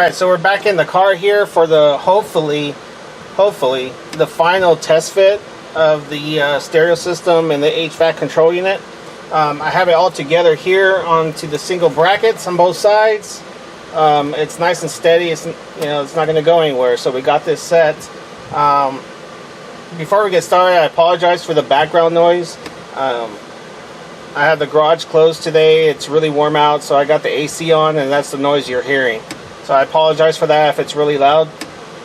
Alright, so we're back in the car here for the hopefully the final test fit of the stereo system and the HVAC control unit. I have it all together here onto the single brackets on both sides. It's nice and steady. It's it's not going to go anywhere. So we got this set. Before we get started, I apologize for the background noise. I have the garage closed today. It's really warm out, so I got the AC on, and that's the noise you're hearing. So I apologize for that if it's really loud,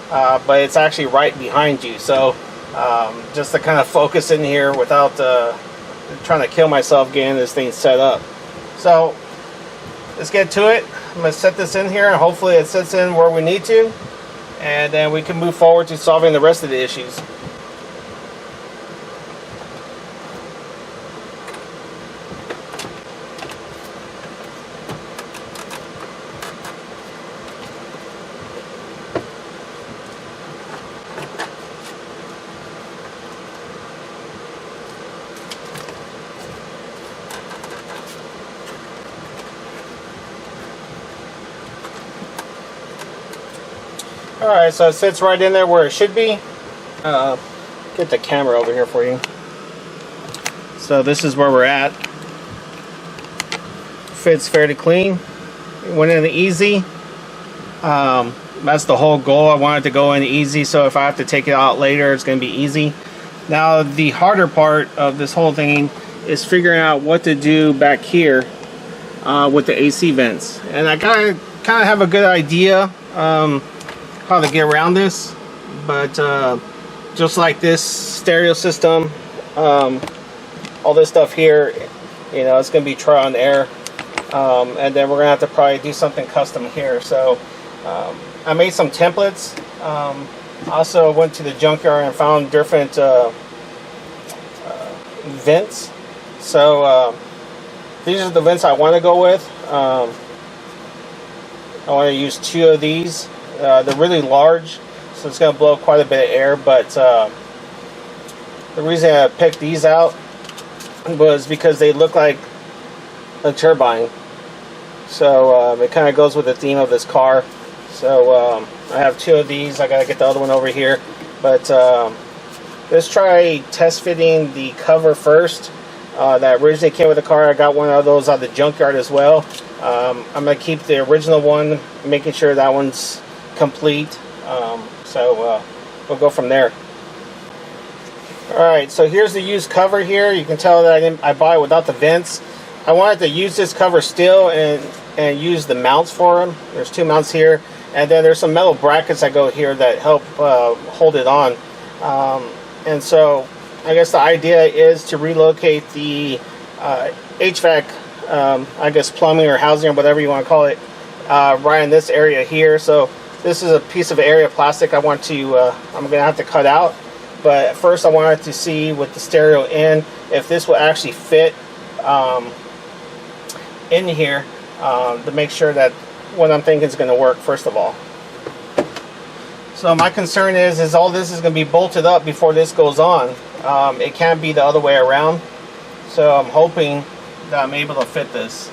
but it's actually right behind you. So just to kind of focus in here without trying to kill myself getting this thing set up. So let's get to it. I'm going to set this in here, and hopefully it sits in where we need to, and then we can move forward to solving the rest of the issues. Alright, so it sits right in there where it should be. Get the camera over here for you. So this is where we're at. Fits fairly clean. Went in easy. That's the whole goal. I want it to go in easy, so if I have to take it out later, it's going to be easy. Now the harder part of this whole thing is figuring out what to do back here with the AC vents. And I kind of have a good idea how to get around this, but just like this stereo system, all this stuff here, it's going to be trial and error, and then we're going to have to probably do something custom here. So I made some templates. Also went to the junkyard and found different vents. So these are the vents I want to go with. I want to use 2 of these. They're really large, so it's going to blow quite a bit of air, but the reason I picked these out was because they look like a turbine. So it kind of goes with the theme of this car. So I have 2 of these. I got to get the other one over here. But let's try test fitting the cover first. That originally came with the car. I got one of those out of the junkyard as well. I'm going to keep the original one, making sure that one's complete. So we'll go from there. Alright, so here's the used cover here. You can tell that I bought it without the vents. I wanted to use this cover still and use the mounts for them. There's 2 mounts here, and then there's some metal brackets that go here that help hold it on. And so I guess the idea is to relocate the HVAC, I guess plumbing or housing or whatever you want to call it, right in this area here. So this is a piece of area plastic I'm going to have to cut out. But at first I wanted to see with the stereo in if this will actually fit in here, to make sure that what I'm thinking is going to work first of all. So my concern is all this is going to be bolted up before this goes on. It can't be the other way around. So I'm hoping that I'm able to fit this.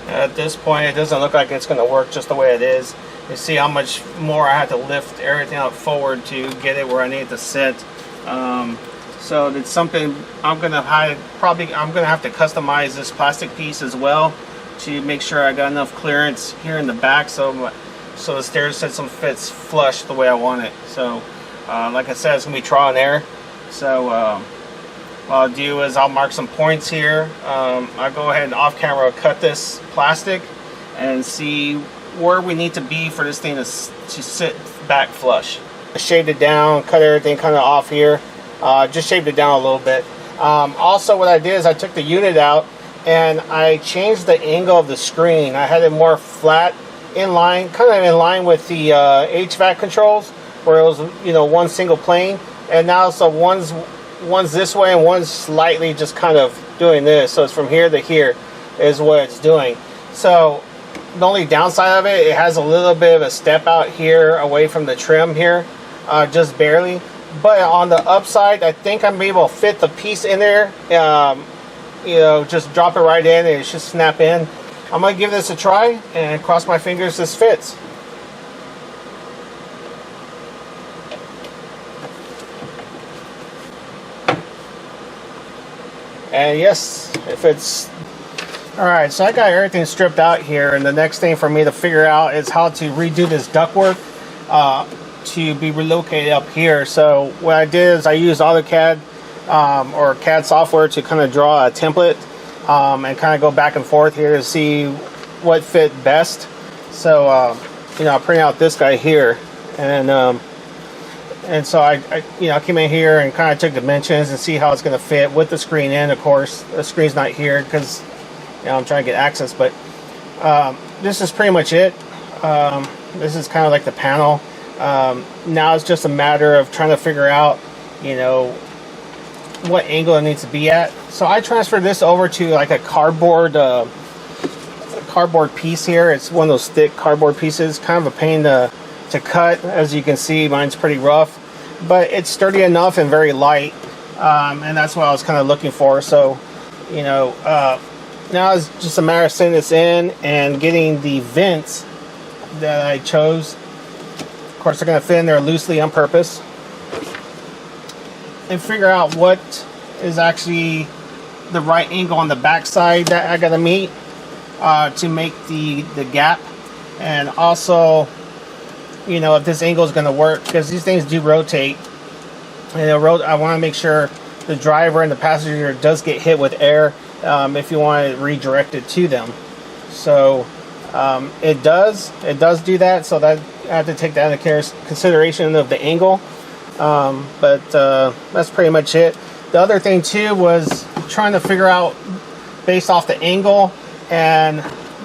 At this point, it doesn't look like it's going to work just the way it is. You see how much more I had to lift everything up forward to get it where I need it to sit. So it's something I'm going to have to customize this plastic piece as well to make sure I got enough clearance here in the back so the stereo system fits flush the way I want it. So like I said, it's going to be trial and error. So what I'll do is I'll mark some points here. I'll go ahead and off camera cut this plastic and see where we need to be for this thing to sit back flush. I shaved it down, cut everything kind of off here. Just shaved it down a little bit. Also what I did is I took the unit out and I changed the angle of the screen. I had it more flat, in line, kind of in line with the HVAC controls. where it was, you know, one single plane, and now so one's this way and one's slightly just kind of doing this. So it's from here to here is what it's doing. So the only downside of it, it has a little bit of a step out here away from the trim here, just barely. But on the upside, I think I'm able to fit the piece in there. You know, just drop it right in and it should snap in. I'm gonna give this a try and cross my fingers this fits. And yes, if it's alright, so I got everything stripped out here, and the next thing for me to figure out is how to redo this ductwork to be relocated up here. So what I did is I used AutoCAD or CAD software to kind of draw a template and kind of go back and forth here to see what fit best. So you know, I printed out this guy here, and so I you know, came in here and kind of took dimensions and see how it's going to fit with the screen in. Of course, the screen's not here because, you know, I'm trying to get access, but this is pretty much it. This is kind of like the panel. Now it's just a matter of trying to figure out, you know, what angle it needs to be at. So I transferred this over to like a cardboard piece here. It's one of those thick cardboard pieces, kind of a pain to cut. As you can see, mine's pretty rough, but it's sturdy enough and very light, and that's what I was kind of looking for. So, you know, now it's just a matter of sending this in and getting the vents that I chose. Of course, they're going to fit in there loosely on purpose, and figure out what is actually the right angle on the back side that I got to meet to make the gap. And also, you know, if this angle is going to work, because these things do rotate, and I want to make sure the driver and the passenger does get hit with air if you want to redirect it to them. So it does do that, so that I have to take that into consideration of the angle. But that's pretty much it. The other thing too was trying to figure out, based off the angle and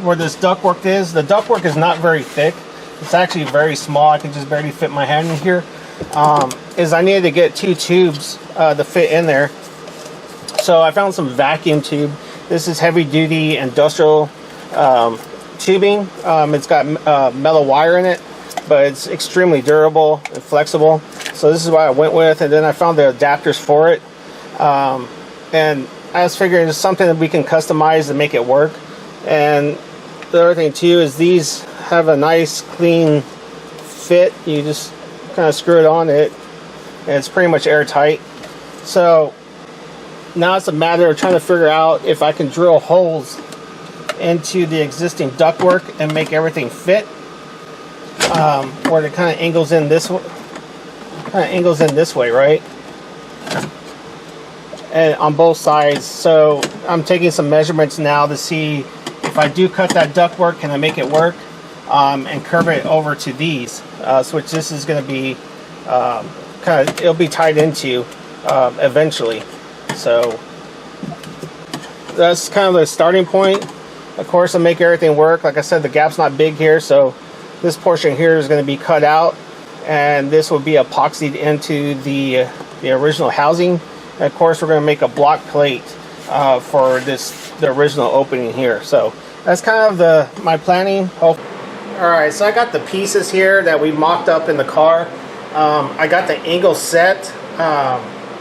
where this ductwork is. The ductwork is not very thick. It's actually very small. I can just barely fit my hand in here. Is I needed to get 2 tubes to fit in there. So I found some vacuum tube. This is heavy duty industrial tubing. It's got metal wire in it, but it's extremely durable and flexible. So this is what I went with, and then I found the adapters for it. And I was figuring it's something that we can customize to make it work. And the other thing too is these have a nice clean fit. You just kind of screw it on it, and it's pretty much airtight. So now it's a matter of trying to figure out if I can drill holes into the existing ductwork and make everything fit, where it kind of angles in this way, right? And on both sides. So I'm taking some measurements now to see if I do cut that ductwork, can I make it work, and curve it over to these, which this is going to be kind of, it'll be tied into eventually. So that's kind of the starting point. Of course, to make everything work, like I said, the gap's not big here, so this portion here is going to be cut out, and this will be epoxied into the original housing. And of course, we're going to make a block plate for the original opening here. So that's kind of my planning. Alright, so I got the pieces here that we mocked up in the car. I got the angle set,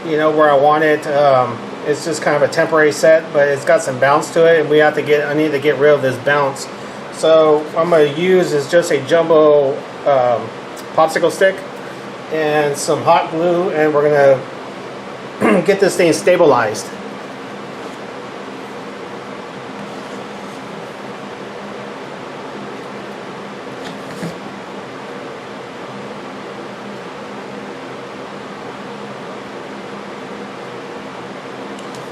you know, where I want it. It's just kind of a temporary set, but it's got some bounce to it, and I need to get rid of this bounce. So what I'm going to use is just a jumbo popsicle stick and some hot glue, and we're going to get this thing stabilized.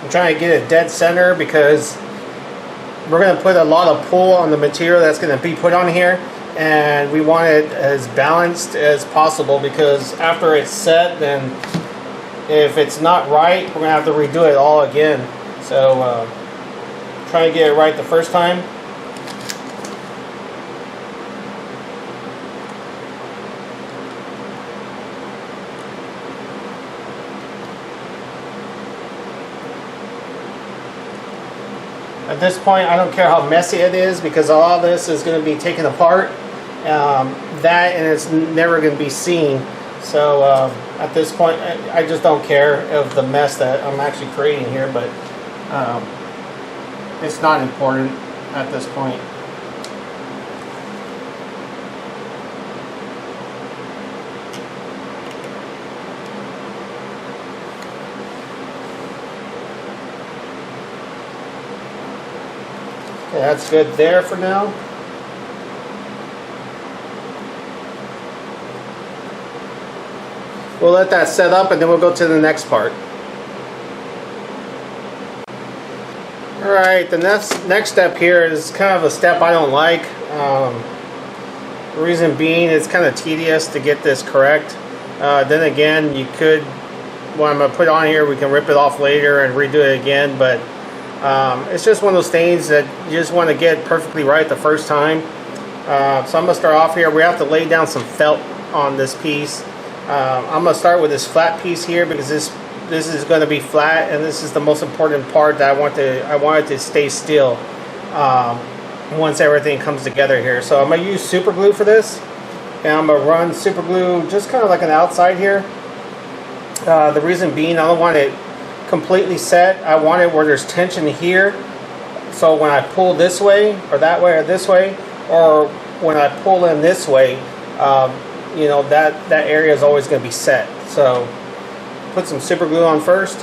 I'm trying to get it dead center because we're going to put a lot of pull on the material that's going to be put on here, and we want it as balanced as possible, because after it's set, then if it's not right, we're going to have to redo it all again. So try to get it right the first time. At this point, I don't care how messy it is because all this is going to be taken apart. That and it's never going to be seen. So at this point, I just don't care of the mess that I'm actually creating here, but it's not important at this point. Okay, that's good there for now. We'll let that set up and then we'll go to the next part. Alright, the next step here is kind of a step I don't like. The reason being, it's kind of tedious to get this correct. Then again, you could, what I'm going to put on here, we can rip it off later and redo it again, but it's just one of those things that you just want to get perfectly right the first time. So I'm going to start off here. We have to lay down some felt on this piece. I'm going to start with this flat piece here because this is going to be flat, and this is the most important part that I want it to stay still once everything comes together here. So I'm going to use super glue for this, and I'm going to run super glue just kind of like an outside here. The reason being, I don't want it completely set. I want it where there's tension here, so when I pull this way or that way or this way, or when I pull in this way, you know, that area is always going to be set. So put some super glue on first.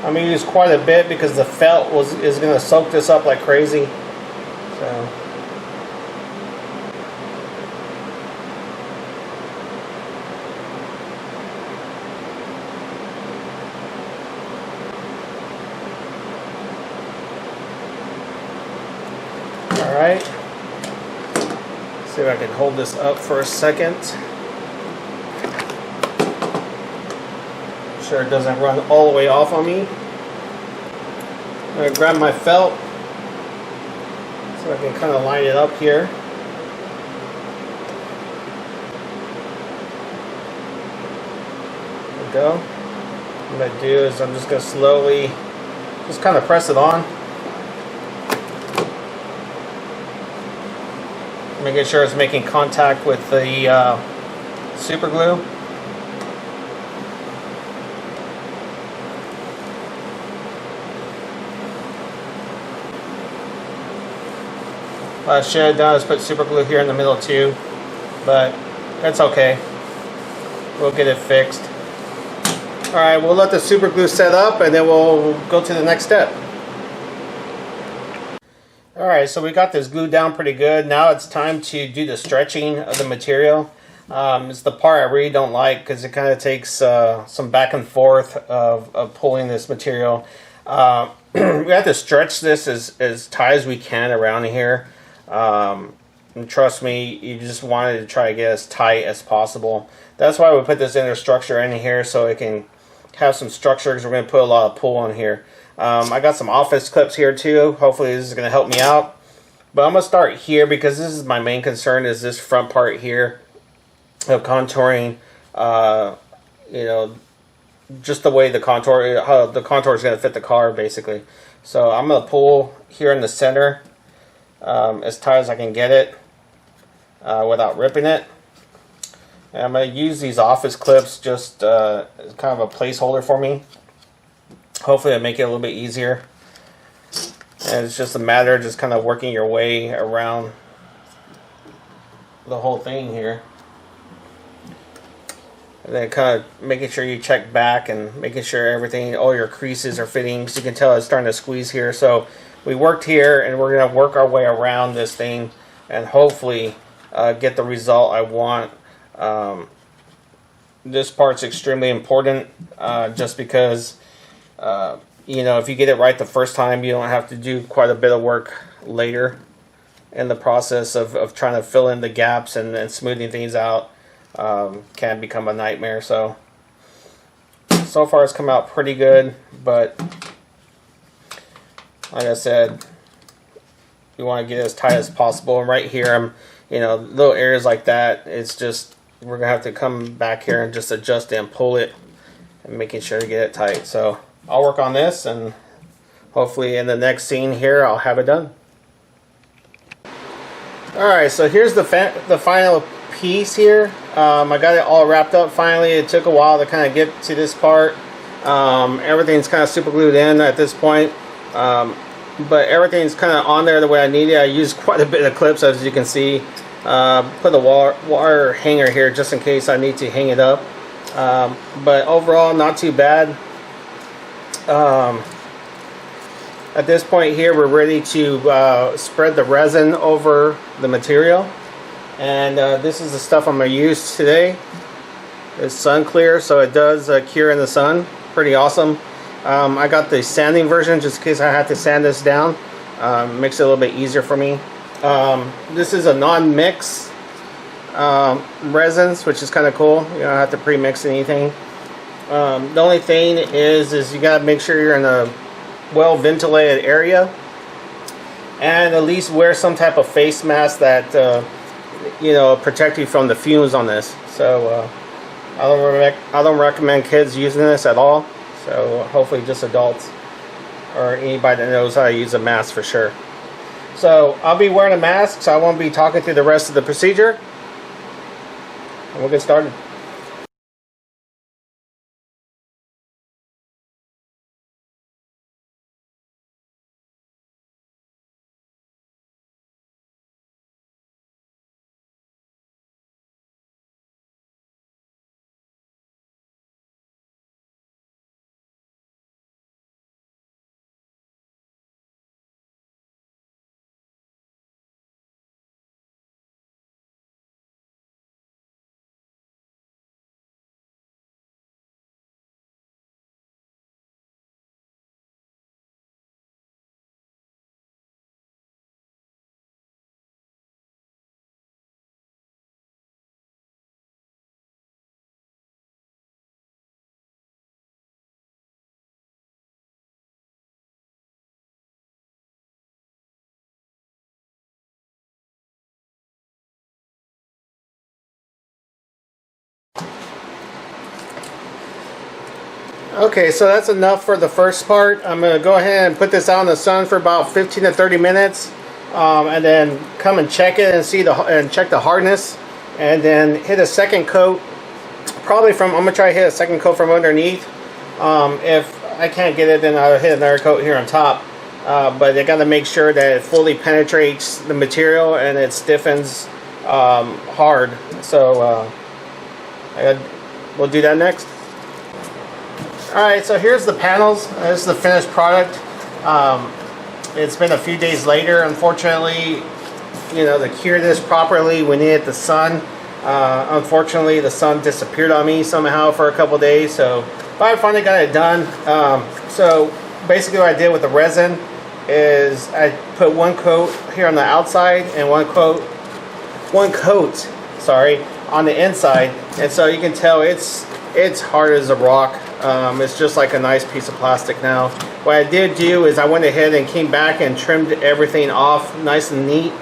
I'm going to use quite a bit because the felt is going to soak this up like crazy. So alright, see if I can hold this up for a second. Make sure it doesn't run all the way off on me. I'm going to grab my felt so I can kind of line it up here. There we go. What I'm going to do is I'm just going to slowly just kind of press it on. Making sure it's making contact with the super glue. What I should have done is put super glue here in the middle too, but that's okay. We'll get it fixed. Alright, we'll let the super glue set up and then we'll go to the next step. Alright, so we got this glue down pretty good. Now it's time to do the stretching of the material. It's the part I really don't like because it kind of takes some back and forth of pulling this material. We have to stretch this as tight as we can around here. And trust me, you just wanted to try to get as tight as possible. That's why we put this inner structure in here, so it can have some structure, because we're going to put a lot of pull on here. I got some office clips here too. Hopefully this is going to help me out. But I'm going to start here because this is my main concern, is this front part here of contouring. You know, just the way the contour, how the contour is going to fit the car basically. So I'm going to pull here in the center as tight as I can get it without ripping it. And I'm going to use these office clips just as kind of a placeholder for me. Hopefully it'll make it a little bit easier. And it's just a matter of just kind of working your way around the whole thing here. And then kind of making sure you check back and making sure everything, all your creases are fitting. So you can tell it's starting to squeeze here. So we worked here and we're going to work our way around this thing and hopefully get the result I want. This part's extremely important just because you know, if you get it right the first time, you don't have to do quite a bit of work later in the process of trying to fill in the gaps and smoothing things out. Can become a nightmare. So far it's come out pretty good, but like I said, you want to get it as tight as possible. And right here, I'm, you know, little areas like that, it's just we're gonna have to come back here and just adjust it and pull it and making sure to get it tight. So I'll work on this, and hopefully in the next scene here I'll have it done. Alright, so here's the final piece here. I got it all wrapped up finally. It took a while to kind of get to this part. Everything's kind of super glued in at this point. But everything's kind of on there the way I need it. I used quite a bit of clips, as you can see. Put a wire hanger here just in case I need to hang it up. But overall, not too bad. At this point here, we're ready to spread the resin over the material. And this is the stuff I'm going to use today. It's sun clear, so it does cure in the sun. Pretty awesome. I got the sanding version just in case I had to sand this down. Makes it a little bit easier for me. This is a non-mix resins, which is kind of cool. You don't have to pre-mix anything. The only thing is you got to make sure you're in a well-ventilated area, and at least wear some type of face mask that you know, protect you from the fumes on this. So I don't recommend kids using this at all. So hopefully just adults or anybody that knows how to use a mask for sure. So I'll be wearing a mask, so I won't be talking through the rest of the procedure. And we'll get started. Okay, so that's enough for the first part. I'm going to go ahead and put this out in the sun for about 15 to 30 minutes, and then come and check it and see check the hardness, and then hit a second coat. Probably I'm going to try to hit a second coat from underneath. If I can't get it, then I'll hit another coat here on top. But I got to make sure that it fully penetrates the material and it stiffens hard. So we'll do that next. Alright, so here's the panels. This is the finished product. It's been a few days later. Unfortunately, you know, to cure this properly, we needed the sun. Unfortunately, the sun disappeared on me somehow for a couple days, so but I finally got it done. So basically what I did with the resin is I put one coat here on the outside and one coat on the inside, and so you can tell it's hard as a rock. It's just like a nice piece of plastic now. What I did do is I went ahead and came back and trimmed everything off nice and neat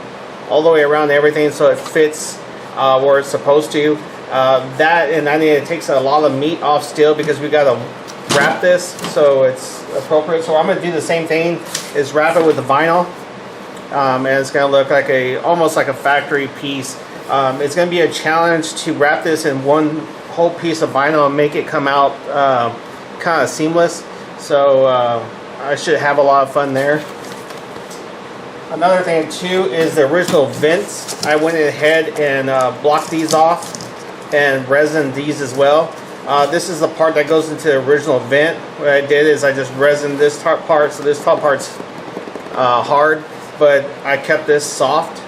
all the way around everything so it fits where it's supposed to. It takes a lot of meat off still because we got to wrap this so it's appropriate. So I'm going to do the same thing, is wrap it with the vinyl, and it's going to look like almost like a factory piece. It's going to be a challenge to wrap this in one whole piece of vinyl and make it come out kind of seamless. So I should have a lot of fun there. Another thing too is the original vents. I went ahead and blocked these off and resined these as well. This is the part that goes into the original vent. What I did is I just resined this top part, so this top part's hard, but I kept this soft,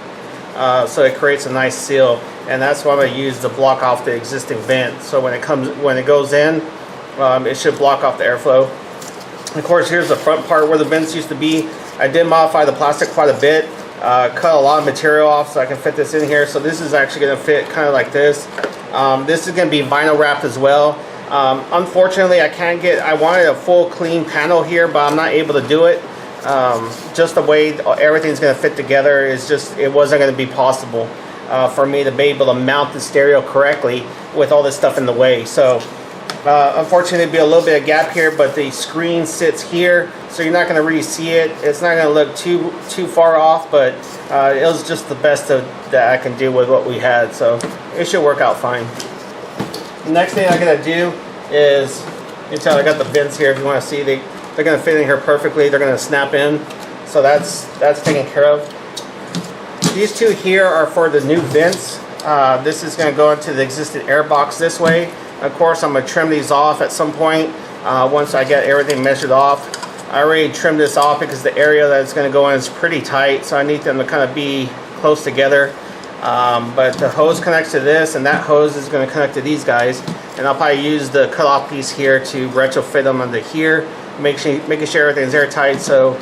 so it creates a nice seal. And that's what I'm going to use to block off the existing vent. So when it goes in, it should block off the airflow. Of course, here's the front part where the vents used to be. I did modify the plastic quite a bit, cut a lot of material off so I can fit this in here. So this is actually going to fit kind of like this. This is going to be vinyl wrapped as well. Unfortunately, I wanted a full clean panel here, but I'm not able to do it. Just the way everything's going to fit together is it wasn't going to be possible. for me to be able to mount the stereo correctly with all this stuff in the way. So unfortunately there'll be a little bit of gap here, but the screen sits here, so you're not going to really see it. It's not going to look too far off, but it was just the best that I can do with what we had, so it should work out fine. The next thing I gotta do is, you can tell I got the vents here. If you want to see, they're going to fit in here perfectly. They're going to snap in, so that's taken care of. These two here are for the new vents. This is going to go into the existing air box this way. Of course, I'm going to trim these off at some point once I get everything measured off. I already trimmed this off because the area that it's going to go in is pretty tight, so I need them to kind of be close together. But the hose connects to this, and that hose is going to connect to these guys, and I'll probably use the cutoff piece here to retrofit them under here, making sure everything's airtight. So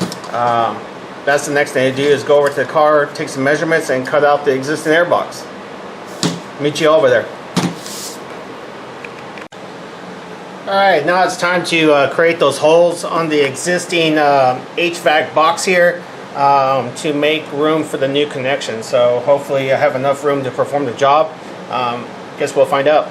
that's the next thing to do, is go over to the car, take some measurements, and cut out the existing air box. Meet you over there. Alright, now it's time to create those holes on the existing HVAC box here to make room for the new connection. So hopefully I have enough room to perform the job. Guess we'll find out.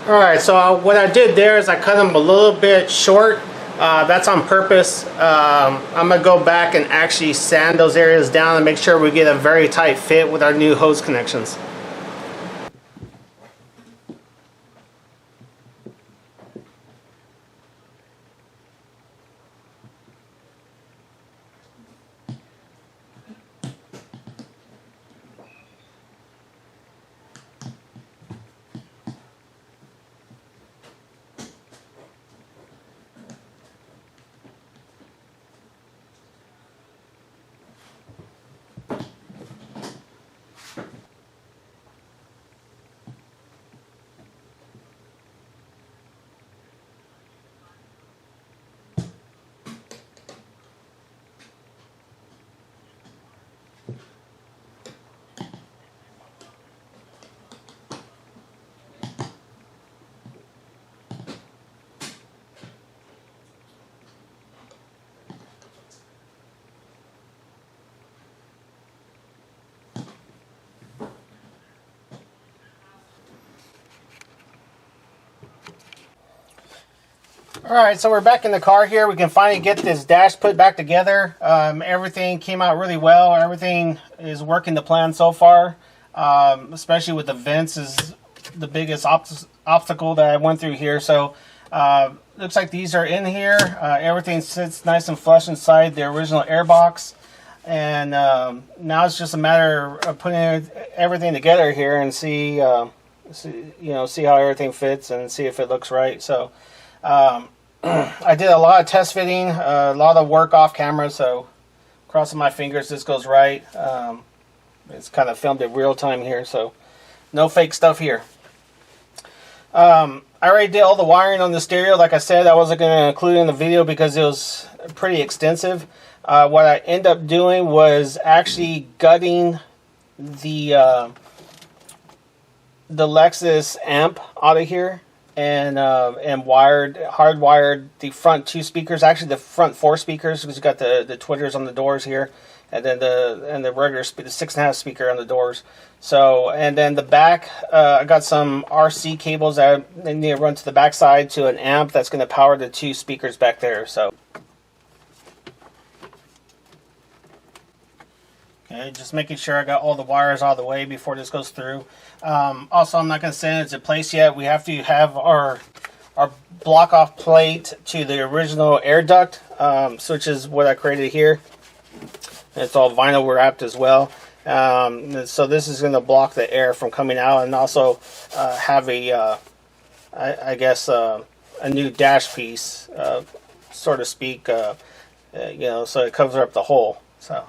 Alright, so what I did there is I cut them a little bit short. That's on purpose. I'm going to go back and actually sand those areas down and make sure we get a very tight fit with our new hose connections. Alright, so we're back in the car here. We can finally get this dash put back together. Everything came out really well. Everything is working to plan so far. Especially with the vents is the biggest obstacle that I went through here. So looks like these are in here. Everything sits nice and flush inside the original air box. And now it's just a matter of putting everything together here and see how everything fits and see if it looks right. So I did a lot of test fitting, a lot of work off camera, so crossing my fingers this goes right. It's kind of filmed in real time here, so no fake stuff here. I already did all the wiring on the stereo. Like I said, I wasn't going to include it in the video because it was pretty extensive. What I ended up doing was actually gutting the LEXUS amp out of here. And hardwired the front two speakers, actually the front four speakers, because you got the tweeters on the doors here, and then the regular the 6.5 speaker on the doors. So, and then the back, I got some RC cables that I need to run to the back side to an amp that's going to power the two speakers back there. So, okay, just making sure I got all the wires out of the way before this goes through. Also, I'm not going to send it into place yet. We have to have our block off plate to the original air duct, which is what I created here. It's all vinyl wrapped as well. So this is going to block the air from coming out, and also have a new dash piece, so to speak. So it covers up the hole. So.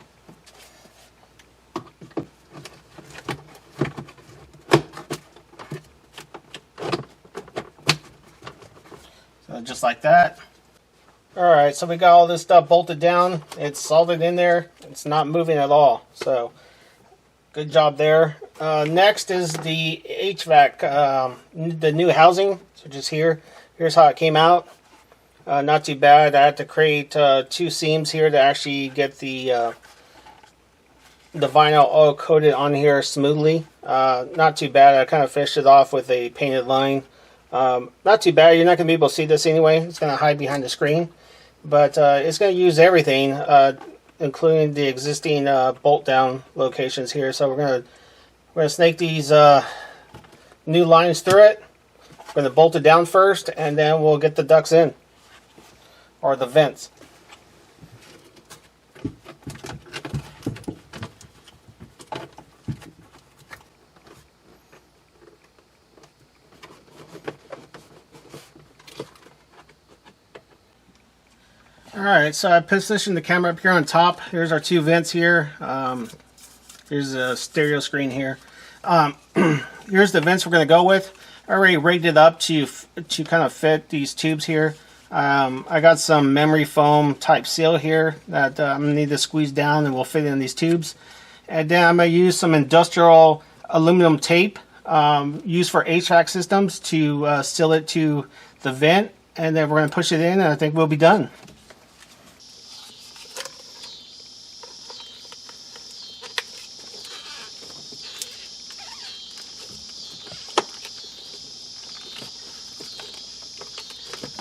Just like that. Alright, so we got all this stuff bolted down. It's solid in there. It's not moving at all. So, good job there. Next is the HVAC, the new housing. So just here. Here's how it came out. Not too bad. I had to create 2 seams here to actually get the vinyl oil coated on here smoothly. Not too bad. I kind of finished it off with a painted line. Not too bad. You're not going to be able to see this anyway. It's going to hide behind the screen. But it's going to use everything, including the existing bolt down locations here. So we're going to snake these new lines through it. We're going to bolt it down first, and then we'll get the ducts in, or the vents. Alright, so I positioned the camera up here on top. Here's our 2 vents here. Here's a stereo screen here. Here's the vents we're going to go with. I already rigged it up to kind of fit these tubes here. I got some memory foam type seal here that I'm going to need to squeeze down and will fit in these tubes. And then I'm going to use some industrial aluminum tape used for HVAC systems to seal it to the vent. And then we're going to push it in, and I think we'll be done.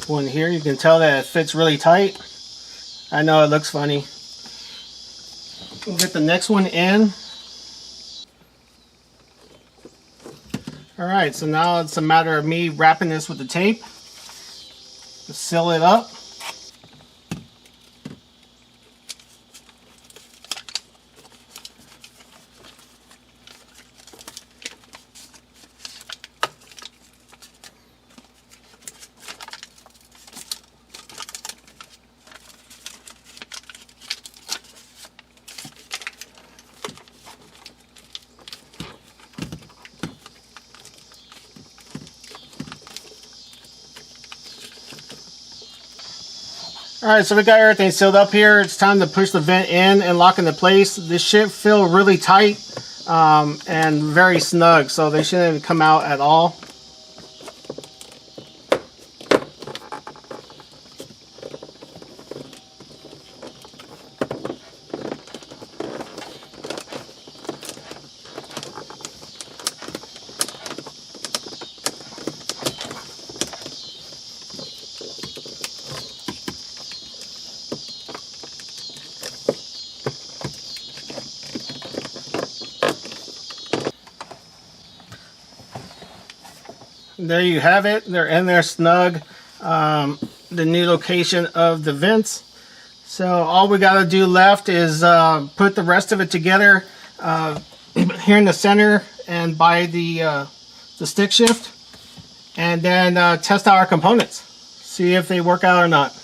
One here, you can tell that it fits really tight. I know it looks funny. We'll get the next one in. Alright, so now it's a matter of me wrapping this with the tape to seal it up. Alright, so we got everything sealed up here. It's time to push the vent in and lock into place. This should feel really tight and very snug, so they shouldn't come out at all. There you have it. They're in there snug. The new location of the vents. So all we got to do left is put the rest of it together here in the center and by the stick shift, and then test out our components. See if they work out or not.